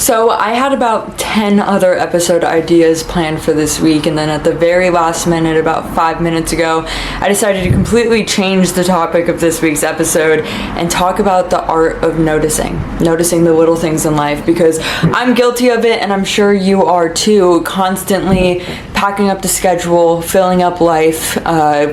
So I had about 10 other episode ideas planned for this week, and then at the very last minute, about 5 minutes ago, I decided to completely change the topic of this week's episode and talk about the art of noticing the little things in life, because I'm guilty of it, and I'm sure you are too, constantly packing up the schedule, filling up life,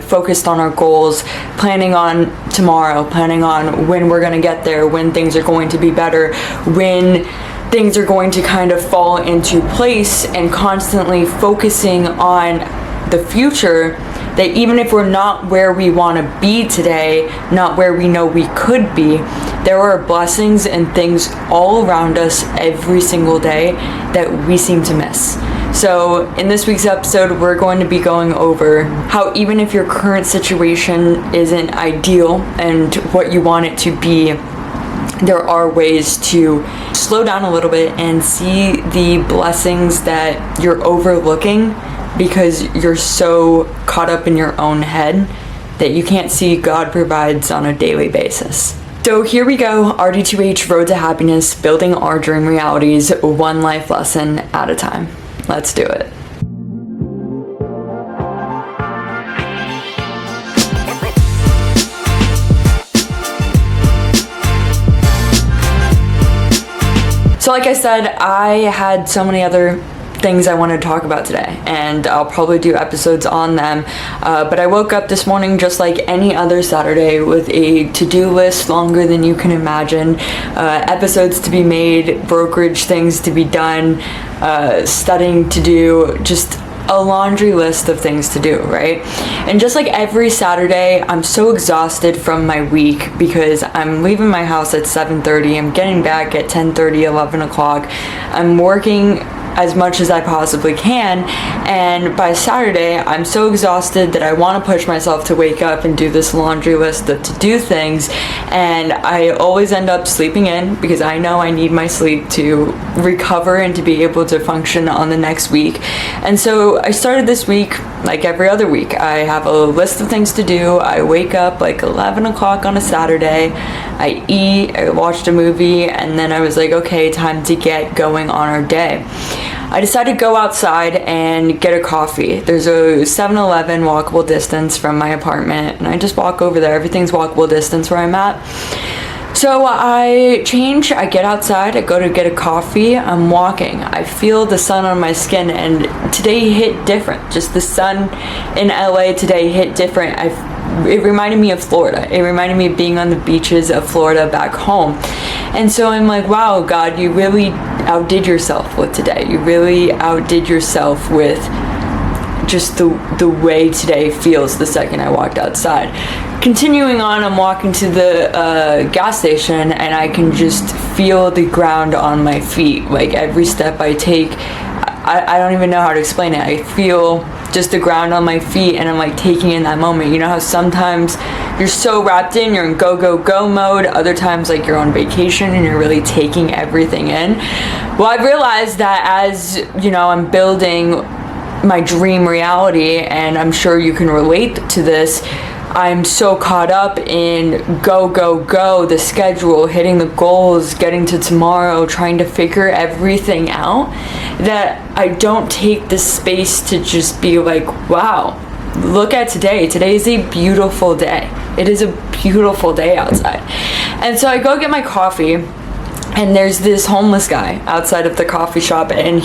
focused on our goals, planning on tomorrow, planning on when we're going to get there, when things are going to be better, when things are going to kind of fall into place, and constantly focusing on the future, that even if we're not where we want to be today, not where we know we could be, there are blessings and things all around us every single day that we seem to miss. So in this week's episode, we're going to be going over how even if your current situation isn't ideal and what you want it to be, there are ways to slow down a little bit and see the blessings that you're overlooking because you're so caught up in your own head that you can't see God provides on a daily basis. So here we go, RD2H Road to Happiness, building our dream realities, one life lesson at a time. Let's do it. So like I said, I had so many other things I wanted to talk about today, and I'll probably do episodes on them, but I woke up this morning just like any other Saturday with a to-do list longer than you can imagine, episodes to be made, brokerage things to be done, studying to do, just a laundry list of things to do, right? And just like every Saturday, I'm so exhausted from my week because I'm leaving my house at 7:30, I'm getting back at 10:30, 11 o'clock, I'm working as much as I possibly can, and by Saturday I'm so exhausted that I want to push myself to wake up and do this laundry list of to-do things, and I always end up sleeping in because I know I need my sleep to recover and to be able to function on the next week. And so I started this week like every other week. I have a list of things to do. I wake up like 11 o'clock on a Saturday, I eat, I watched a movie, and then I was like, okay, time to get going on our day. I decided to go outside and get a coffee. There's a 7-Eleven walkable distance from my apartment, and I just walk over there. Everything's walkable distance where I'm at. So I get outside, I go to get a coffee, I'm walking. I feel the sun on my skin, and today hit different. Just the sun in LA today hit different. It reminded me of Florida. It reminded me of being on the beaches of Florida back home. And so I'm like, wow, God, you really outdid yourself with today. You really outdid yourself with just the way today feels the second I walked outside. Continuing on, I'm walking to the gas station, and I can just feel the ground on my feet. Like every step I take, I don't even know how to explain it. I feel just the ground on my feet, and I'm like taking in that moment. You know how sometimes you're so wrapped in, you're in go, go, go mode. Other times like you're on vacation and you're really taking everything in. Well, I've realized that as, you know, I'm building my dream reality, and I'm sure you can relate to this, I'm so caught up in go, go, go, the schedule, hitting the goals, getting to tomorrow, trying to figure everything out, that I don't take the space to just be like, wow, look at today. Today is a beautiful day. It is a beautiful day outside. And so I go get my coffee, and there's this homeless guy outside of the coffee shop, and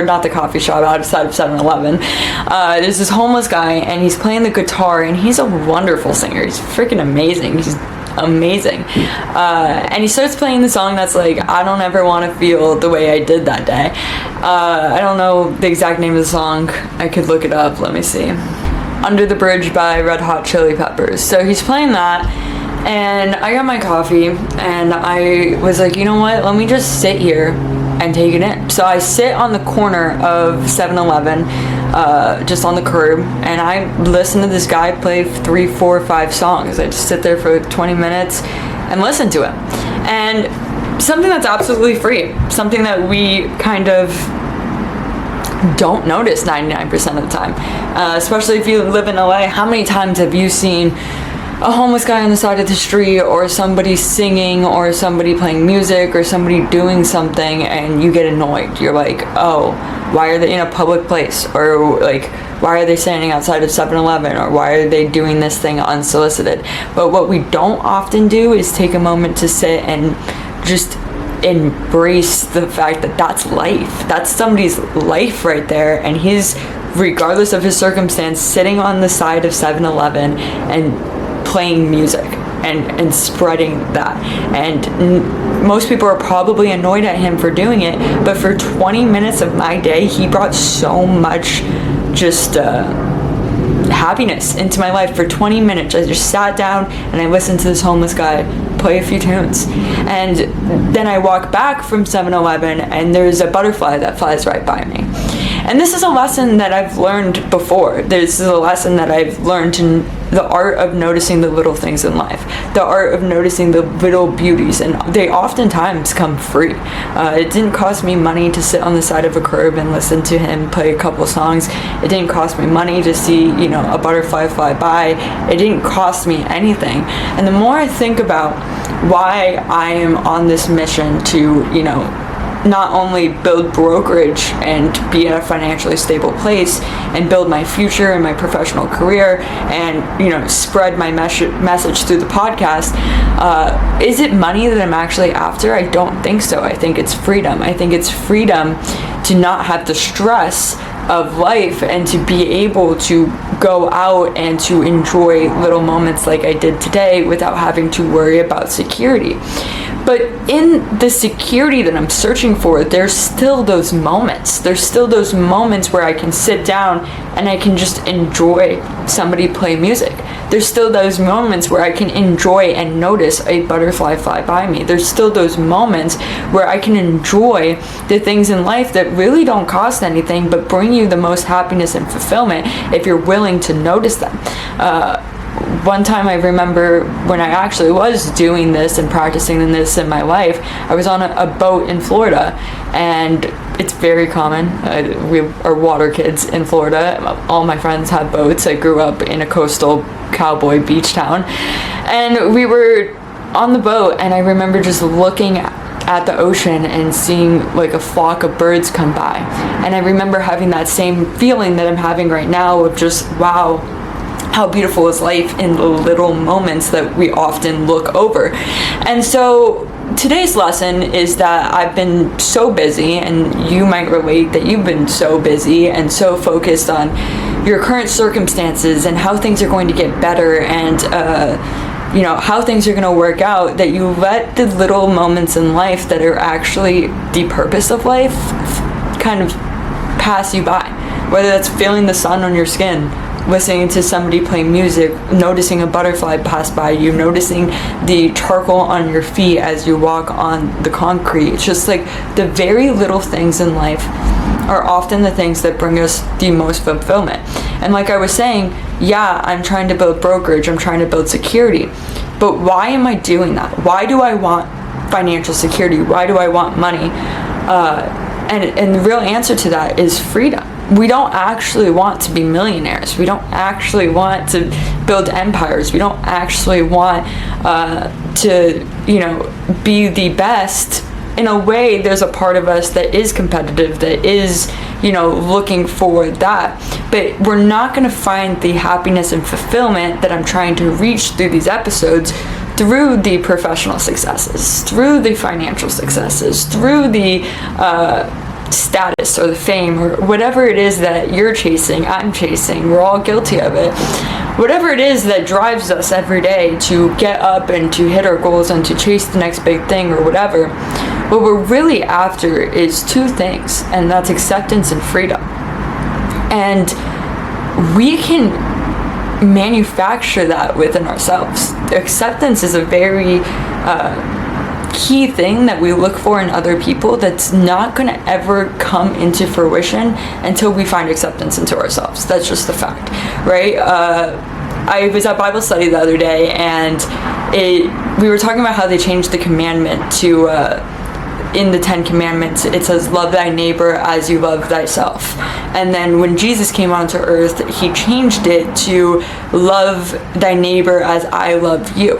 not the coffee shop, outside of 7-Eleven. There's this homeless guy, and he's playing the guitar, and he's a wonderful singer. He's freaking amazing. He's amazing. And he starts playing the song that's like, I don't ever want to feel the way I did that day. I don't know the exact name of the song. I could look it up. Let me see. Under the Bridge by Red Hot Chili Peppers. So he's playing that, and I got my coffee, and I was like, you know what, let me just sit here and take it in. So I sit on the corner of 7-Eleven, just on the curb, and I listen to this guy play 3, 4, 5 songs. I just sit there for 20 minutes and listen to him. And something that's absolutely free, something that we kind of don't notice 99% of the time, especially if you live in LA. How many times have you seen a homeless guy on the side of the street, or somebody singing, or somebody playing music, or somebody doing something, and you get annoyed. You're like, oh, why are they in a public place? Or like, why are they standing outside of 7-Eleven? Or why are they doing this thing unsolicited? But what we don't often do is take a moment to sit and just embrace the fact that that's life. That's somebody's life right there, and he's, regardless of his circumstance, sitting on the side of 7-Eleven and playing music and spreading that. And most people are probably annoyed at him for doing it, but for 20 minutes of my day, he brought so much just happiness into my life. For 20 minutes, I just sat down and I listened to this homeless guy play a few tunes. And then I walk back from 7-Eleven and there's a butterfly that flies right by me. And this is a lesson that I've learned before. This is a lesson that I've learned in the art of noticing the little things in life, the art of noticing the little beauties, and they oftentimes come free. It didn't cost me money to sit on the side of a curb and listen to him play a couple songs. It didn't cost me money to see, a butterfly fly by. It didn't cost me anything. And the more I think about why I am on this mission to, not only build brokerage and be at a financially stable place and build my future and my professional career and spread my message through the podcast, is it money that I'm actually after? I don't think so. I think it's freedom. I think it's freedom to not have the stress of life and to be able to go out and to enjoy little moments like I did today without having to worry about security. But in the security that I'm searching for, there's still those moments. There's still those moments where I can sit down and I can just enjoy somebody play music. There's still those moments where I can enjoy and notice a butterfly fly by me. There's still those moments where I can enjoy the things in life that really don't cost anything but bring you the most happiness and fulfillment if you're willing to notice them. One time I remember when I actually was doing this and practicing this in my life, I was on a boat in Florida, and it's very common. We are water kids in Florida. All my friends have boats. I grew up in a coastal cowboy beach town, and we were on the boat, and I remember just looking at the ocean and seeing like a flock of birds come by, and I remember having that same feeling that I'm having right now of just, wow, how beautiful is life in the little moments that we often look over. And so today's lesson is that I've been so busy, and you might relate that you've been so busy and so focused on your current circumstances and how things are going to get better and how things are going to work out, that you let the little moments in life that are actually the purpose of life kind of pass you by. Whether that's feeling the sun on your skin, listening to somebody play music, noticing a butterfly pass by you, noticing the charcoal on your feet as you walk on the concrete. It's just like the very little things in life are often the things that bring us the most fulfillment. And like I was saying, yeah, I'm trying to build brokerage, I'm trying to build security, but why am I doing that? Why do I want financial security? Why do I want money? And the real answer to that is freedom. We don't actually want to be millionaires. We don't actually want to build empires. We don't actually want to, be the best. In a way, there's a part of us that is competitive, that is, looking for that. But we're not going to find the happiness and fulfillment that I'm trying to reach through these episodes through the professional successes, through the financial successes, through the status or the fame or whatever it is that you're chasing, I'm chasing, we're all guilty of it. Whatever it is that drives us every day to get up and to hit our goals and to chase the next big thing or whatever, what we're really after is two things, and that's acceptance and freedom. And we can manufacture that within ourselves. Acceptance is a very key thing that we look for in other people that's not going to ever come into fruition until we find acceptance into ourselves. That's just the fact, right? I was at Bible study the other day, and we were talking about how they changed the commandment to in the 10 Commandments, it says, love thy neighbor as you love thyself. And then when Jesus came onto earth, he changed it to love thy neighbor as I love you.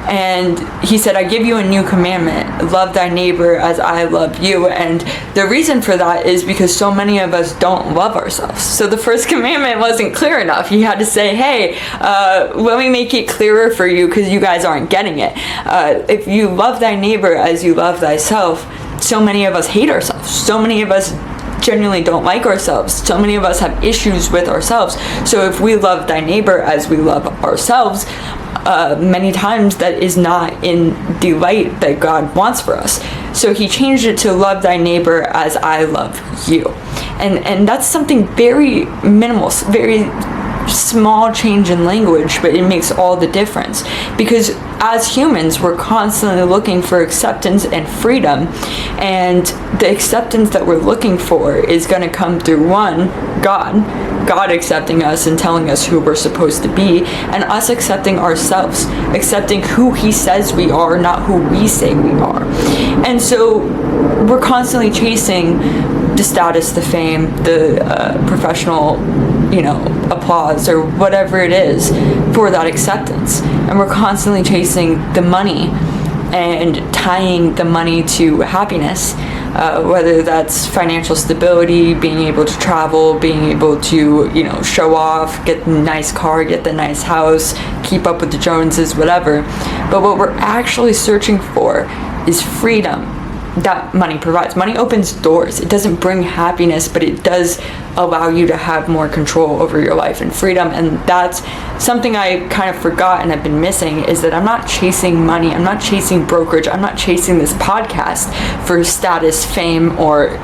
And he said, I give you a new commandment, love thy neighbor as I love you. And the reason for that is because so many of us don't love ourselves. So the first commandment wasn't clear enough. He had to say, hey, let me make it clearer for you because you guys aren't getting it. If you love thy neighbor as you love thyself, so many of us hate ourselves. So many of us genuinely don't like ourselves. So many of us have issues with ourselves. So if we love thy neighbor as we love ourselves, many times that is not in the light that God wants for us. So he changed it to love thy neighbor as I love you. And that's something very minimal, very small change in language, but it makes all the difference. Because as humans, we're constantly looking for acceptance and freedom, and the acceptance that we're looking for is going to come through one, God accepting us and telling us who we're supposed to be, and us accepting ourselves, accepting who he says we are, not who we say we are. And so we're constantly chasing the status, the fame, the professional, applause or whatever it is for that acceptance. And we're constantly chasing the money and tying the money to happiness, whether that's financial stability, being able to travel, being able to, show off, get the nice car, get the nice house, keep up with the Joneses, whatever. But what we're actually searching for is freedom that money provides. Money opens doors. It doesn't bring happiness, but it does allow you to have more control over your life and freedom. And that's something I kind of forgot and have been missing, is that I'm not chasing money. I'm not chasing brokerage. I'm not chasing this podcast for status, fame, or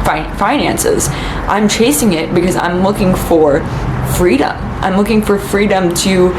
finances. I'm chasing it because I'm looking for freedom. I'm looking for freedom to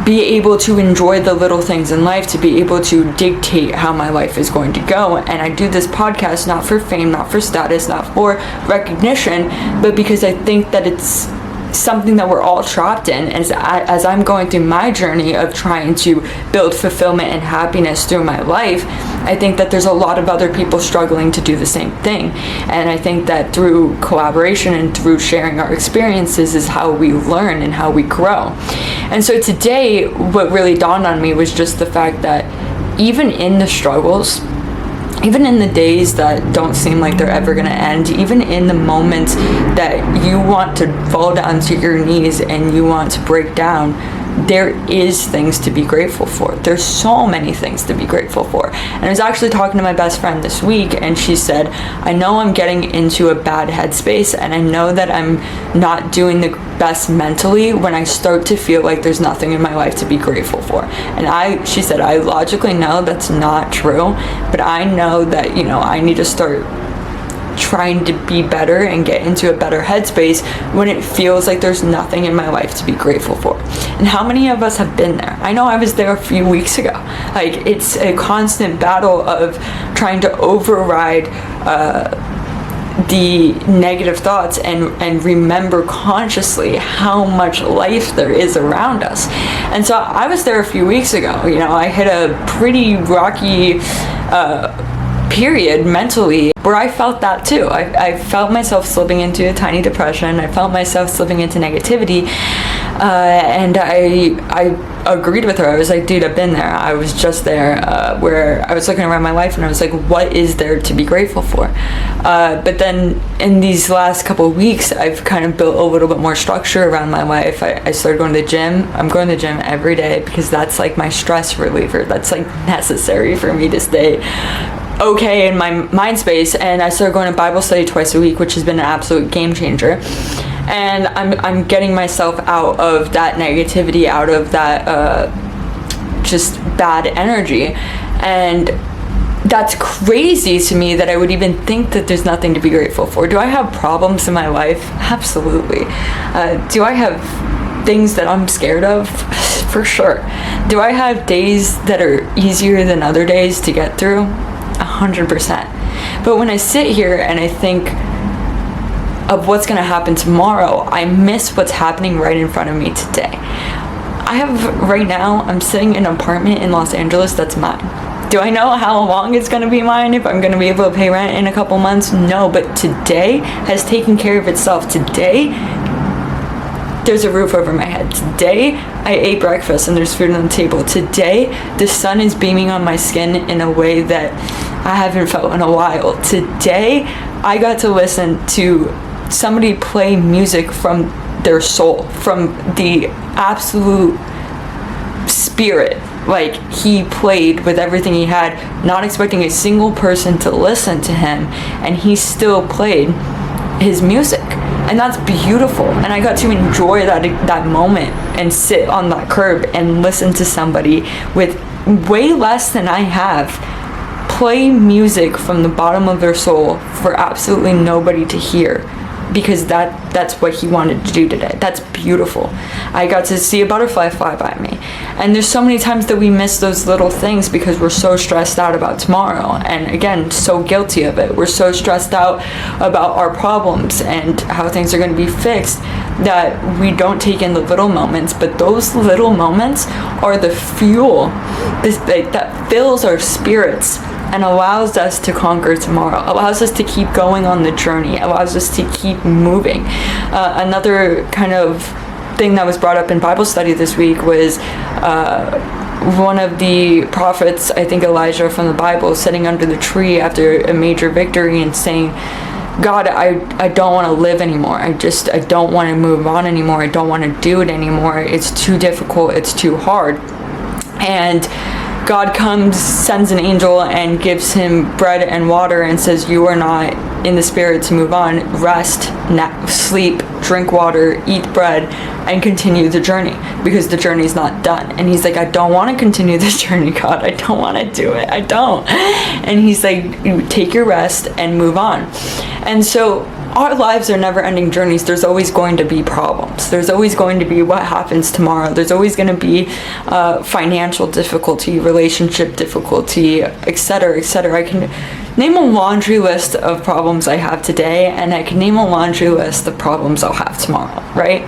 be able to enjoy the little things in life, to be able to dictate how my life is going to go. And I do this podcast not for fame, not for status, not for recognition, but because I think that it's something that we're all trapped in. As I'm going through my journey of trying to build fulfillment and happiness through my life, I think that there's a lot of other people struggling to do the same thing. And I think that through collaboration and through sharing our experiences is how we learn and how we grow. And so today, what really dawned on me was just the fact that even in the struggles, even in the days that don't seem like they're ever going to end, even in the moments that you want to fall down to your knees and you want to break down, there is things to be grateful for. There's so many things to be grateful for. And I was actually talking to my best friend this week, and she said, I know I'm getting into a bad headspace, and I know that I'm not doing the best mentally when I start to feel like there's nothing in my life to be grateful for. And she said, I logically know that's not true, but I know that, I need to start trying to be better and get into a better headspace when it feels like there's nothing in my life to be grateful for. And how many of us have been there? I know I was there a few weeks ago. Like, it's a constant battle of trying to override the negative thoughts and remember consciously how much life there is around us. And so I was there a few weeks ago. I hit a pretty rocky period mentally where I felt that too. I felt myself slipping into a tiny depression. I felt myself slipping into negativity, and I agreed with her. I was like, dude, I've been there. I was just there, where I was looking around my life and I was like, what is there to be grateful for? But then in these last couple of weeks, I've kind of built a little bit more structure around my life. I started going to the gym. I'm going to the gym every day because that's like my stress reliever. That's like necessary for me to stay okay in my mind space. And I started going to Bible study twice a week, which has been an absolute game changer. And I'm getting myself out of that negativity, out of that just bad energy. And that's crazy to me that I would even think that there's nothing to be grateful for. Do I have problems in my life? Absolutely. Do I have things that I'm scared of? For sure. Do I have days that are easier than other days to get through? 100%. But when I sit here and I think of what's going to happen tomorrow, I miss what's happening right in front of me today. I'm sitting in an apartment in Los Angeles that's mine. Do I know how long it's going to be mine, if I'm going to be able to pay rent in a couple months? No, but today has taken care of itself. Today, there's a roof over my head. Today, I ate breakfast and there's food on the table. Today, the sun is beaming on my skin in a way that I haven't felt in a while. Today, I got to listen to somebody play music from their soul, from the absolute spirit. Like, he played with everything he had, not expecting a single person to listen to him, and he still played his music. And that's beautiful. And I got to enjoy that moment and sit on that curb and listen to somebody with way less than I have play music from the bottom of their soul for absolutely nobody to hear, because that's what he wanted to do today. That's beautiful. I got to see a butterfly fly by me. And there's so many times that we miss those little things because we're so stressed out about tomorrow. And again, so guilty of it. We're so stressed out about our problems and how things are going to be fixed that we don't take in the little moments. But those little moments are the fuel that fills our spirits and allows us to conquer tomorrow, allows us to keep going on the journey, allows us to keep moving. Another kind of thing that was brought up in Bible study this week was one of the prophets, I think Elijah from the Bible, sitting under the tree after a major victory and saying, God, I don't want to live anymore. I don't want to move on anymore. I don't want to do it anymore. It's too difficult. It's too hard. And God comes, sends an angel, and gives him bread and water and says, you are not in the spirit to move on. Rest, sleep, drink water, eat bread, and continue the journey, because the journey's not done. And he's like, I don't want to continue this journey, God. I don't want to do it. I don't. And he's like, take your rest and move on. And so our lives are never-ending journeys. There's always going to be problems. There's always going to be what happens tomorrow. There's always going to be financial difficulty, relationship difficulty, etc., etc. I can name a laundry list of problems I have today, and I can name a laundry list of problems I'll have tomorrow, right?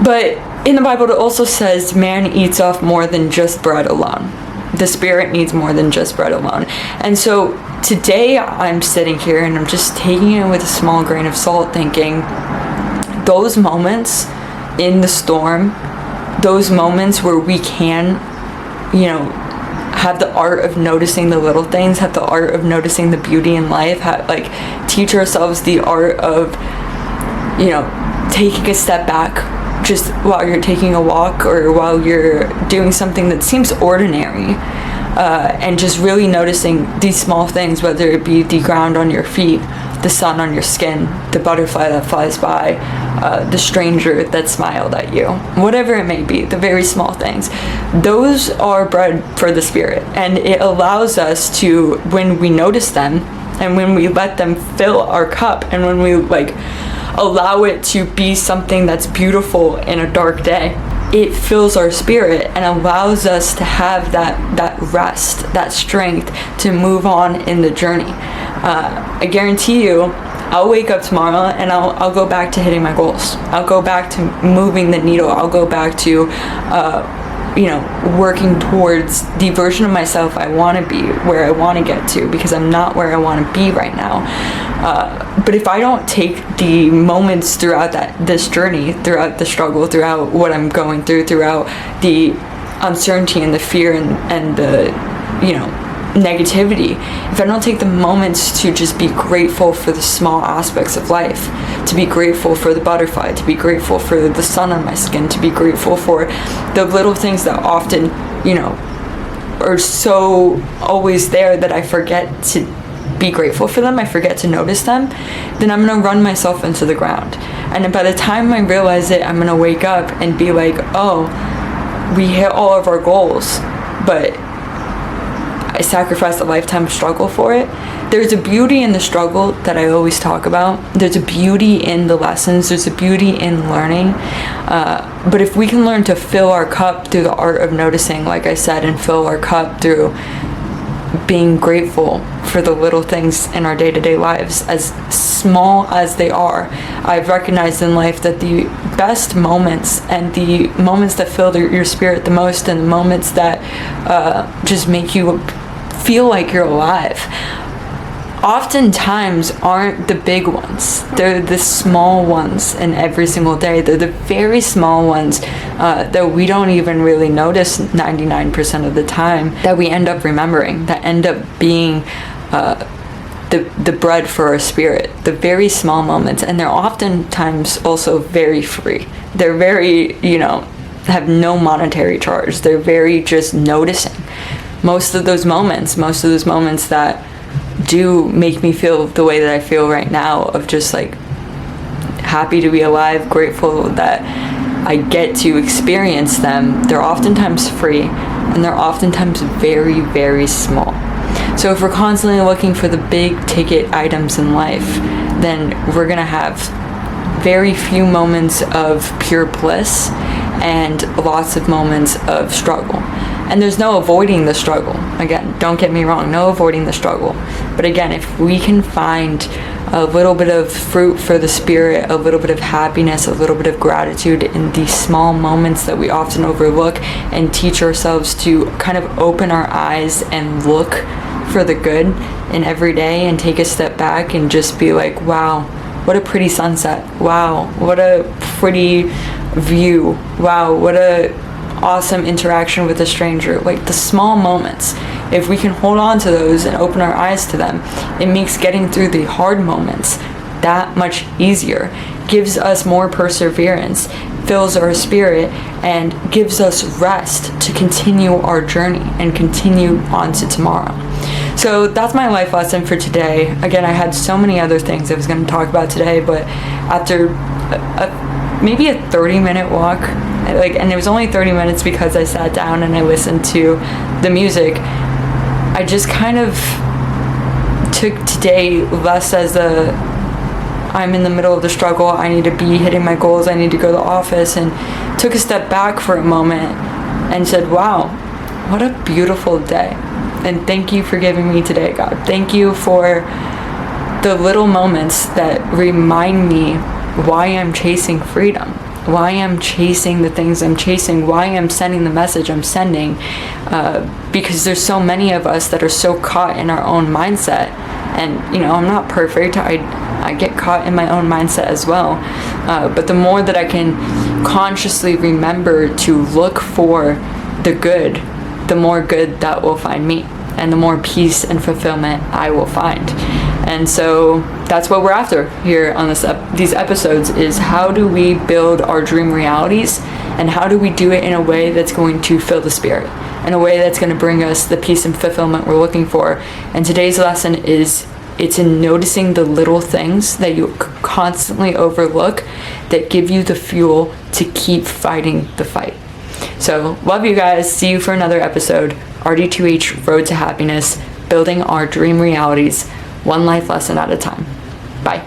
But in the Bible, it also says man eats off more than just bread alone. The spirit needs more than just bread alone. And so today I'm sitting here and I'm just taking it with a small grain of salt, thinking those moments in the storm, those moments where we can, have the art of noticing the little things, have the art of noticing the beauty in life, teach ourselves the art of, taking a step back just while you're taking a walk or while you're doing something that seems ordinary. And just really noticing these small things, whether it be the ground on your feet, the sun on your skin, the butterfly that flies by, the stranger that smiled at you, whatever it may be, the very small things. Those are bread for the spirit, and it allows us to, when we notice them and when we let them fill our cup and when we allow it to be something that's beautiful in a dark day, it fills our spirit and allows us to have that rest, that strength to move on in the journey. I guarantee you, I'll wake up tomorrow and I'll go back to hitting my goals. I'll go back to moving the needle. I'll go back to, working towards the version of myself I want to be, where I want to get to, because I'm not where I want to be right now. But if I don't take the moments throughout this journey, throughout the struggle, throughout what I'm going through, throughout the uncertainty and the fear and the, negativity, if I don't take the moments to just be grateful for the small aspects of life, to be grateful for the butterfly, to be grateful for the sun on my skin, to be grateful for the little things that often, are so always there that I forget to be grateful for them, I forget to notice them, then I'm going to run myself into the ground. And by the time I realize it, I'm going to wake up and be like, oh, we hit all of our goals, but I sacrificed a lifetime of struggle for it. There's a beauty in the struggle that I always talk about. There's a beauty in the lessons. There's a beauty in learning. But if we can learn to fill our cup through the art of noticing, like I said, and fill our cup through being grateful for the little things in our day-to-day lives, as small as they are, I've recognized in life that the best moments and the moments that fill your spirit the most and the moments that just make you feel like you're alive oftentimes aren't the big ones. They're the small ones in every single day. They're the very small ones that we don't even really notice 99% of the time, that we end up remembering, that end up being the bread for our spirit. The very small moments. And they're oftentimes also very free. They're very, have no monetary charge. They're very just noticing. Most of those moments that do make me feel the way that I feel right now, of just like happy to be alive, grateful that I get to experience them. They're oftentimes free, and they're oftentimes very, very small. So if we're constantly looking for the big ticket items in life, then we're gonna have very few moments of pure bliss and lots of moments of struggle. And there's no avoiding the struggle. Again, don't get me wrong, no avoiding the struggle. But again, if we can find a little bit of fruit for the spirit, a little bit of happiness, a little bit of gratitude in these small moments that we often overlook, and teach ourselves to kind of open our eyes and look for the good in every day, and take a step back and just be like, wow, what a pretty sunset. Wow, what a pretty view. Wow, what a awesome interaction with a stranger. Like the small moments, if we can hold on to those and open our eyes to them, it makes getting through the hard moments that much easier, gives us more perseverance, fills our spirit, and gives us rest to continue our journey and continue on to tomorrow. So that's my life lesson for today. Again, I had so many other things I was going to talk about today, but after maybe a 30-minute walk, and it was only 30 minutes because I sat down and I listened to the music, I just kind of took today less as I'm in the middle of the struggle, I need to be hitting my goals, I need to go to the office, and took a step back for a moment and said, wow, what a beautiful day. And thank you for giving me today, God. Thank you for the little moments that remind me why I'm chasing freedom, why I'm chasing the things I'm chasing, why I'm sending the message I'm sending, because there's so many of us that are so caught in our own mindset. And I'm not perfect, I get caught in my own mindset as well, but the more that I can consciously remember to look for the good, the more good that will find me, and the more peace and fulfillment I will find. And so that's what we're after here on these episodes, is how do we build our dream realities, and how do we do it in a way that's going to fill the spirit, in a way that's going to bring us the peace and fulfillment we're looking for. And today's lesson is, it's in noticing the little things that you constantly overlook that give you the fuel to keep fighting the fight. So love you guys. See you for another episode. RD2H, Road to Happiness, building our dream realities, one life lesson at a time. Bye.